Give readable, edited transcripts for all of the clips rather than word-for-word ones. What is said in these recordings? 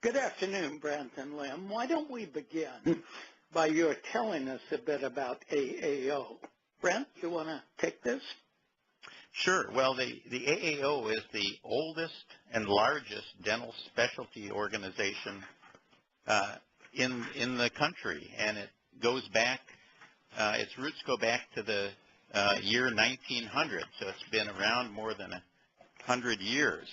Good afternoon, Brent and Lynne. Why don't we begin by your telling us a bit about AAO? Brent, you want to take this? Sure. Well, the AAO is the oldest and largest dental specialty organization in the country, and it goes back. Its roots go back to the year 1900, so it's been around more than 100 years.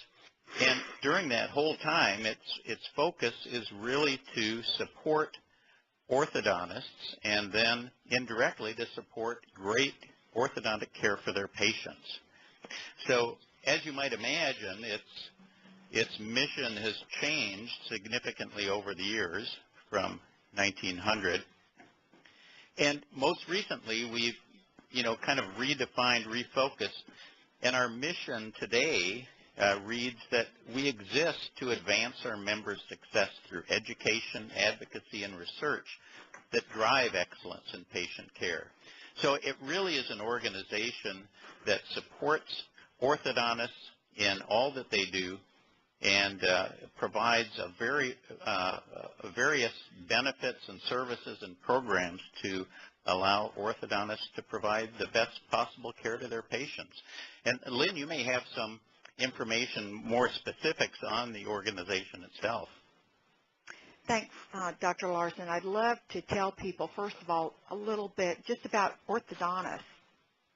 And during that whole time, its focus is really to support orthodontists and then indirectly to support great orthodontic care for their patients. So as you might imagine, its mission has changed significantly over the years from 1900. And most recently, we've, kind of redefined, refocused, and our mission today reads that we exist to advance our members' success through education, advocacy, and research that drive excellence in patient care. So it really is an organization that supports orthodontists in all that they do and provides various benefits and services and programs to allow orthodontists to provide the best possible care to their patients. And Lynne, you may have some information, more specifics on the organization itself. Thanks, Dr. Larson. I'd love to tell people, first of all, a little bit just about orthodontists.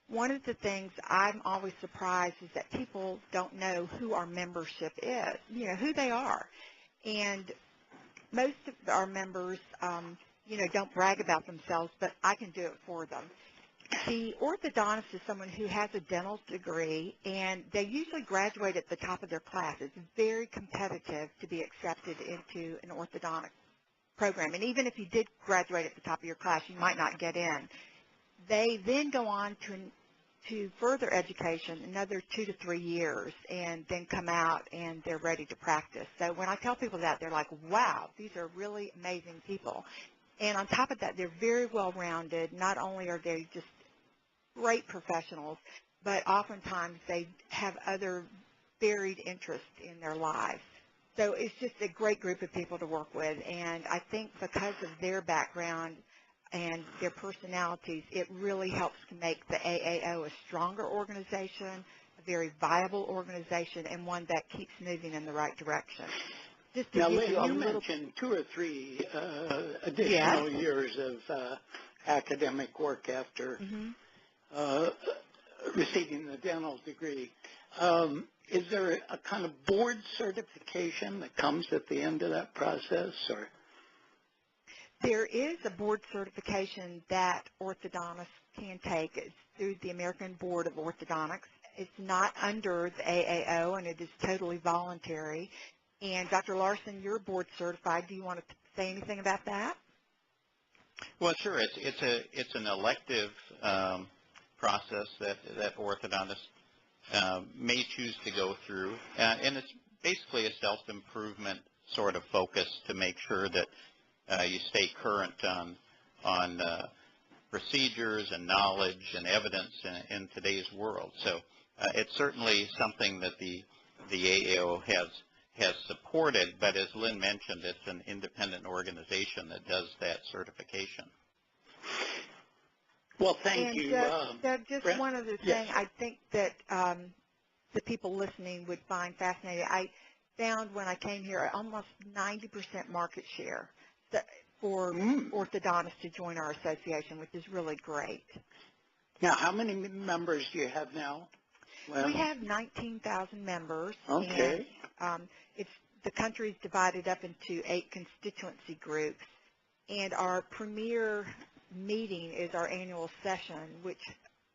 One of the things I'm always surprised is that people don't know who our membership is, who they are. And most of our members, don't brag about themselves, but I can do it for them. The orthodontist is someone who has a dental degree, and they usually graduate at the top of their class. It's very competitive to be accepted into an orthodontic program. And even if you did graduate at the top of your class, you might not get in. They then go on to further education, another 2 to 3 years, and then come out and they're ready to practice. So when I tell people that, they're like, wow, these are really amazing people. And on top of that, they're very well-rounded. Not only are they just great professionals, but oftentimes they have other varied interests in their lives. So it's just a great group of people to work with, and I think because of their background and their personalities, it really helps to make the AAO a stronger organization, a very viable organization, and one that keeps moving in the right direction. Just to now, give Lynne, you little... mentioned 2 or 3 additional years of academic work after receiving the dental degree. Is there a kind of board certification that comes at the end of that process, or? There is a board certification that orthodontists can take. It's through the American Board of Orthodontics. It's not under the AAO, and it is totally voluntary. And Dr. Larson, you're board certified. Do you want to say anything about that? Well, sure. It's an elective process that orthodontists may choose to go through, and it's basically a self-improvement sort of focus to make sure that you stay current on procedures and knowledge and evidence in today's world. So it's certainly something that the AAO has supported, but as Lynne mentioned, it's an independent organization that does that certification. Well, thank you. Doug, just Brent? one other thing. Yes. I think that the people listening would find fascinating. I found when I came here almost 90% market share for orthodontists to join our association, which is really great. Now, how many members do you have now? Well, we have 19,000 members. Okay. And the country's divided up into 8 constituency groups, and our premier meeting is our annual session, which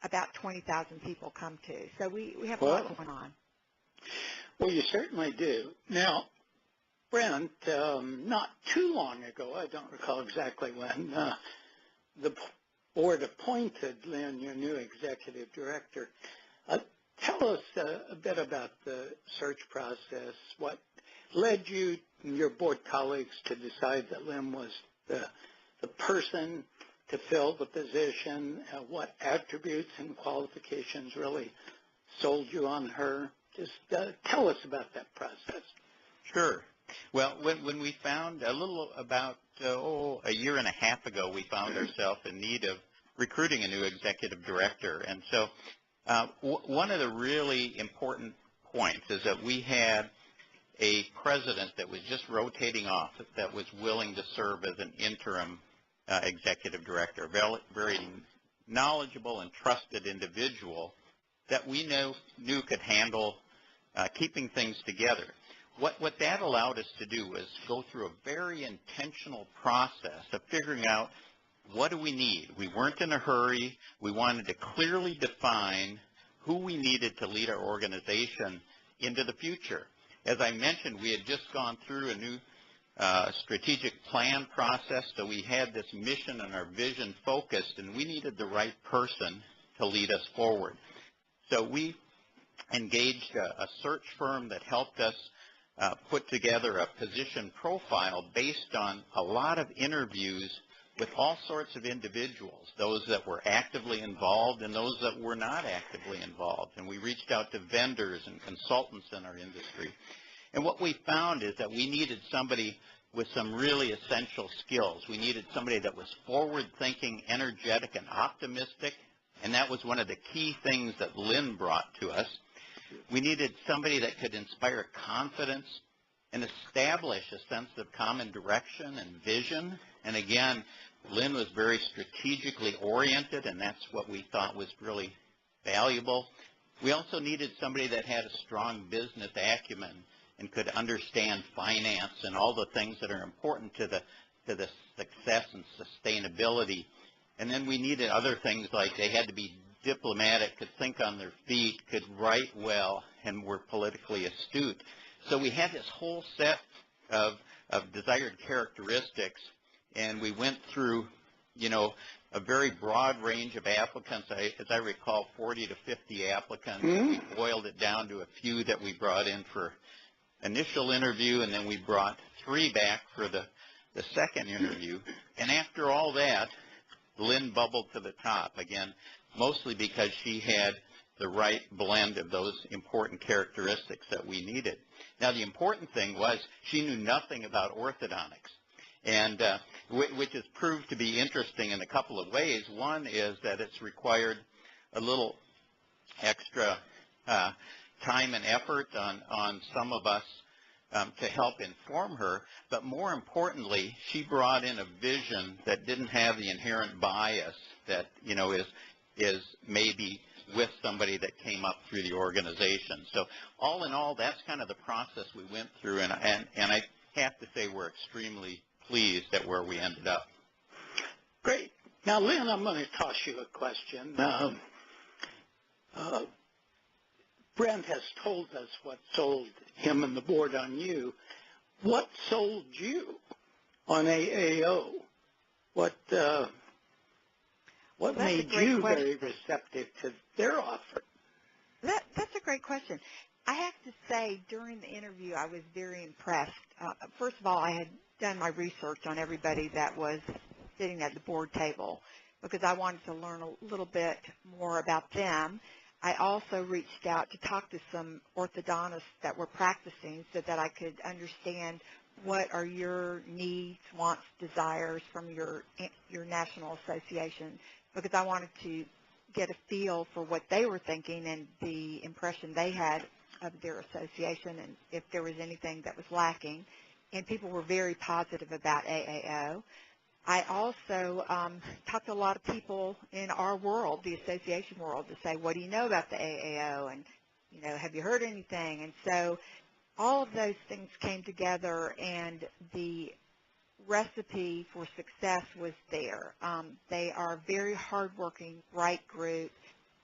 about 20,000 people come to. So we have a lot going on. Well, you certainly do. Now, Brent, not too long ago, I don't recall exactly when, the board appointed Lynne, your new executive director. Tell us a bit about the search process. What led you and your board colleagues to decide that Lynne was the person to fill the position? What attributes and qualifications really sold you on her? Just tell us about that process. Sure. Well, when we found about a year and a half ago, we found ourselves in need of recruiting a new executive director. And so one of the really important points is that we had a president that was just rotating off that was willing to serve as an interim executive director, a very knowledgeable and trusted individual that we knew could handle keeping things together. What that allowed us to do was go through a very intentional process of figuring out what do we need. We weren't in a hurry. We wanted to clearly define who we needed to lead our organization into the future. As I mentioned, we had just gone through a new strategic plan process, so we had this mission and our vision focused, and we needed the right person to lead us forward. So we engaged a search firm that helped us put together a position profile based on a lot of interviews with all sorts of individuals, those that were actively involved and those that were not actively involved. And we reached out to vendors and consultants in our industry. And what we found is that we needed somebody with some really essential skills. We needed somebody that was forward-thinking, energetic, and optimistic, and that was one of the key things that Lynne brought to us. We needed somebody that could inspire confidence and establish a sense of common direction and vision. And again, Lynne was very strategically oriented, and that's what we thought was really valuable. We also needed somebody that had a strong business acumen and could understand finance and all the things that are important to the success and sustainability. And then we needed other things like they had to be diplomatic, could think on their feet, could write well, and were politically astute. So we had this whole set of desired characteristics, and we went through, a very broad range of applicants. As I recall, 40 to 50 applicants. We boiled it down to a few that we brought in for initial interview, and then we brought 3 back for the second interview. And after all that, Lynne bubbled to the top, again, mostly because she had the right blend of those important characteristics that we needed. Now, the important thing was she knew nothing about orthodontics, and which has proved to be interesting in a couple of ways. One is that it's required a little extra time and effort on some of us to help inform her, but more importantly, she brought in a vision that didn't have the inherent bias that, is maybe with somebody that came up through the organization. So all in all, that's kind of the process we went through, and I have to say we're extremely pleased at where we ended up. Great. Now, Lynne, I'm going to toss you a question. Brent has told us what sold him and the board on you. What sold you on AAO? What made you very receptive to their offer? That's a great question. I have to say, during the interview, I was very impressed. First of all, I had done my research on everybody that was sitting at the board table because I wanted to learn a little bit more about them. I also reached out to talk to some orthodontists that were practicing so that I could understand what are your needs, wants, desires from your national association, because I wanted to get a feel for what they were thinking and the impression they had of their association and if there was anything that was lacking. And people were very positive about AAO. I also talked to a lot of people in our world, the association world, to say, what do you know about the AAO? And, have you heard anything? And so all of those things came together, and the recipe for success was there. They are a very hardworking, bright group,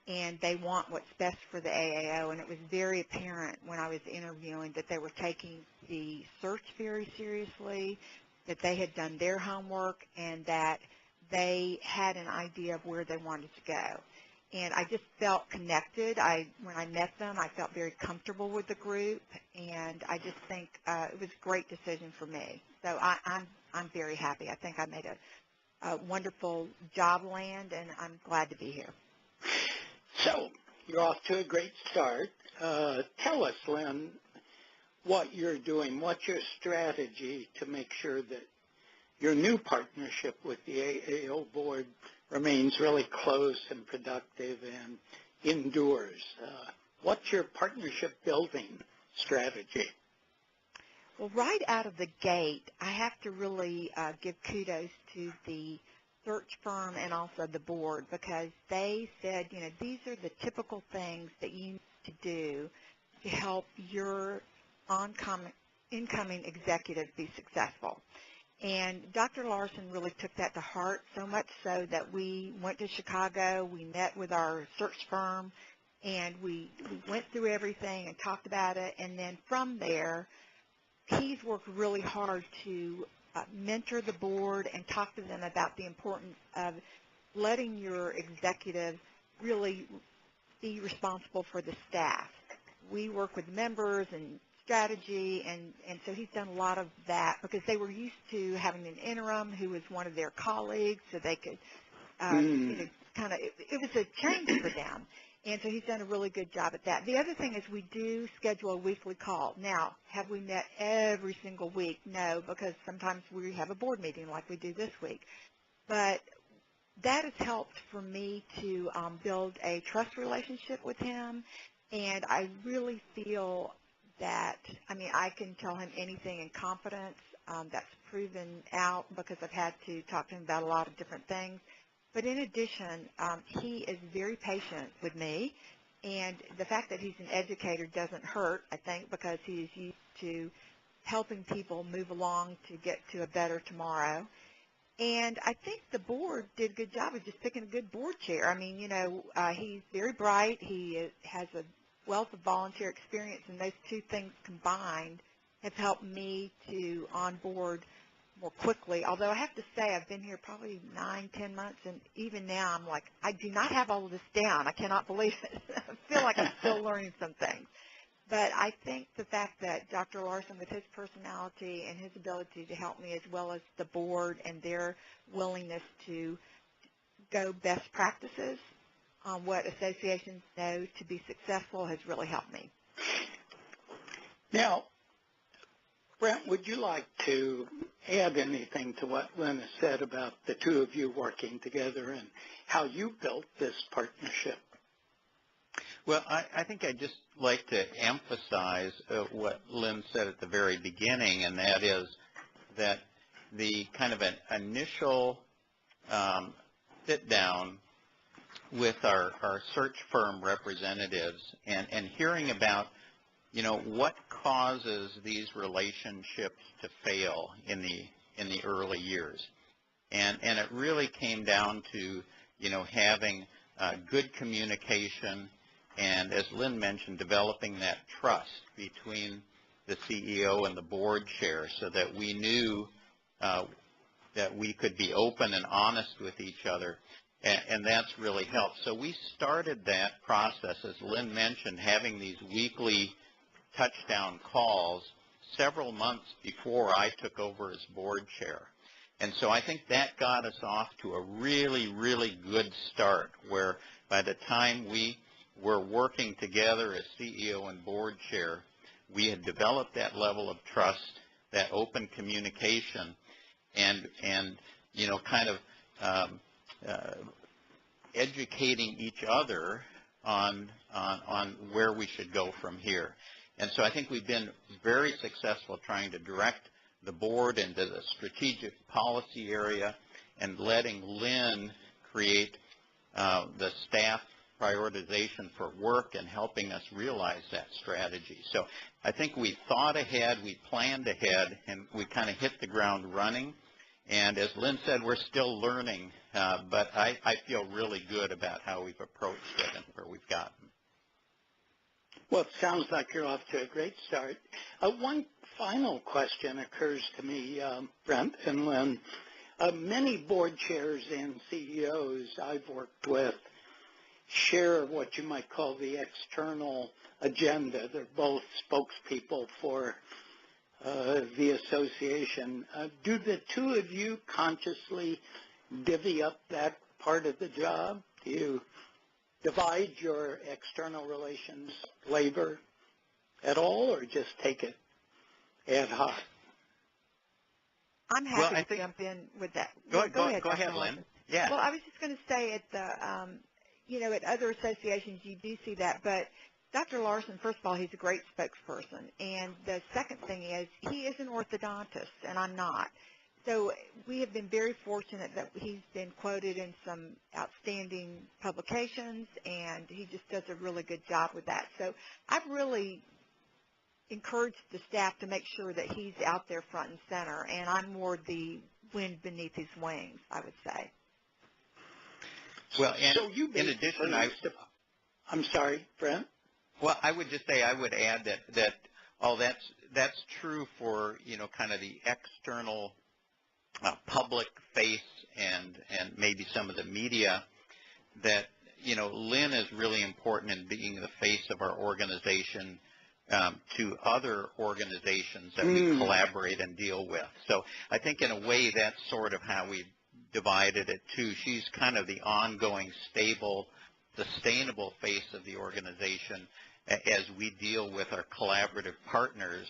and they want what's best for the AAO. And it was very apparent when I was interviewing that they were taking the search very seriously, that they had done their homework, and that they had an idea of where they wanted to go. And I just felt connected. When I met them, I felt very comfortable with the group, and I just think it was a great decision for me. So I'm very happy. I think I made a wonderful job land, and I'm glad to be here. So you're off to a great start. Tell us, Lynne, what you're doing. What's your strategy to make sure that your new partnership with the AAO Board remains really close and productive and endures? What's your partnership building strategy? Well, right out of the gate, I have to really give kudos to the search firm and also the board, because they said, you know, these are the typical things that you need to do to help your incoming executive be successful. And Dr. Larson really took that to heart, so much so that we went to Chicago, we met with our search firm, and we went through everything and talked about it. And then from there, he's worked really hard to mentor the board and talk to them about the importance of letting your executive really be responsible for the staff. We work with members and strategy, and so he's done a lot of that, because they were used to having an interim who was one of their colleagues, so they could, you know, kind of, it was a change for them. And so he's done a really good job at that. The other thing is we do schedule a weekly call. Now, have we met every single week? No, because sometimes we have a board meeting like we do this week. But that has helped for me to build a trust relationship with him, and I really feel that, I mean, I can tell him anything in confidence. That's proven out because I've had to talk to him about a lot of different things. But in addition, he is very patient with me, and the fact that he's an educator doesn't hurt, I think, because he is used to helping people move along to get to a better tomorrow. And I think the board did a good job of just picking a good board chair. I mean, you know, he's very bright. He has a wealth of volunteer experience, and those two things combined have helped me to onboard more quickly. Although I have to say, I've been here probably 9-10 months, and even now I'm like, I do not have all of this down. I cannot believe it. I feel like I'm still learning some things. But I think the fact that Dr. Larson, with his personality and his ability to help me, as well as the board and their willingness to go best practices on what associations know to be successful, has really helped me. Now, Brent, would you like to add anything to what Lynne has said about the two of you working together and how you built this partnership? Well, I think I'd just like to emphasize what Lynne said at the very beginning, and that is that the kind of an initial sit-down with our search firm representatives and hearing about, you know, what causes these relationships to fail in the early years. And it really came down to, you know, having good communication, and as Lynne mentioned, developing that trust between the CEO and the board chair, so that we knew that we could be open and honest with each other, and that's really helped. So we started that process, as Lynne mentioned, having these weekly touchdown calls several months before I took over as board chair. And so I think that got us off to a really, really good start, where by the time we were working together as CEO and board chair, we had developed that level of trust, that open communication, and you know, kind of educating each other on where we should go from here. And so I think we've been very successful trying to direct the board into the strategic policy area and letting Lynne create the staff prioritization for work and helping us realize that strategy. So I think we thought ahead, we planned ahead, and we kind of hit the ground running. And as Lynne said, we're still learning, but I feel really good about how we've approached it and where we've gotten. Well, it sounds like you're off to a great start. One final question occurs to me, Brent and Lynne. Many board chairs and CEOs I've worked with share what you might call the external agenda. They're both spokespeople for the association. Do the two of you consciously divvy up that part of the job? Do you divide your external relations labor at all, or just take it ad hoc? I'm happy to jump in with that. Go ahead, ahead, Lynn. Yeah. Well, I was just going to say at the, at other associations you do see that, but Dr. Larson, first of all, he's a great spokesperson, and the second thing is he is an orthodontist, and I'm not. So we have been very fortunate that he's been quoted in some outstanding publications, and he just does a really good job with that. So I've really encouraged the staff to make sure that he's out there front and center, and I'm more the wind beneath his wings, I would say. Well, and so you in addition, I'm sorry, Brent? Well, I would just say I would add that that's true for, kind of the external public face and maybe some of the media, that, Lynn is really important in being the face of our organization to other organizations that we collaborate and deal with. So I think in a way that's sort of how we've divided it too. She's kind of the ongoing, stable, sustainable face of the organization as we deal with our collaborative partners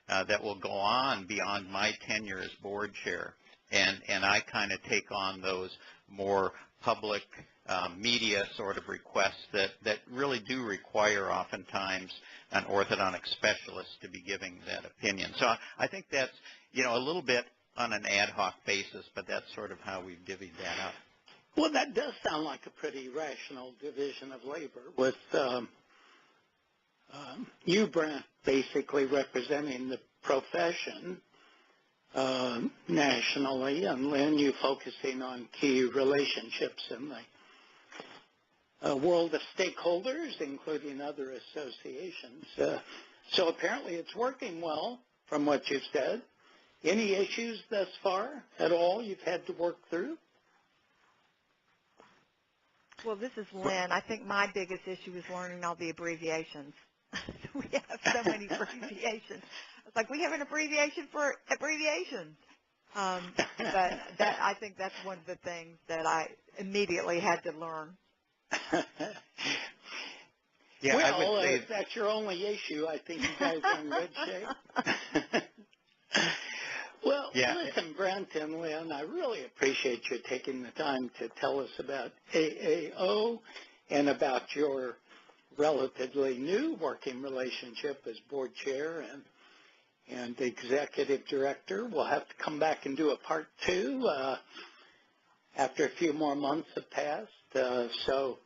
that will go on beyond my tenure as board chair. And I kind of take on those more public media sort of requests that really do require oftentimes an orthodontic specialist to be giving that opinion. So I think that's, a little bit on an ad hoc basis, but that's sort of how we've divvied that up. Well, that does sound like a pretty rational division of labor, with you, Brent, basically representing the profession nationally, and Lynn, you focusing on key relationships in the world of stakeholders, including other associations. So apparently it's working well from what you've said. Any issues thus far at all you've had to work through? Well, this is Lynn. I think my biggest issue is learning all the abbreviations. We have so many abbreviations. It's like we have an abbreviation for abbreviations. But I think that's one of the things that I immediately had to learn. Yeah, well, I would say if that's your only issue, I think you guys are in good shape. Well, yeah. Listen, Brent and Lynn, I really appreciate you taking the time to tell us about AAO and about your relatively new working relationship as board chair and executive director. We'll have to come back and do a part 2 after a few more months have passed. So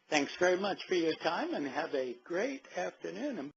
thanks very much for your time, and have a great afternoon.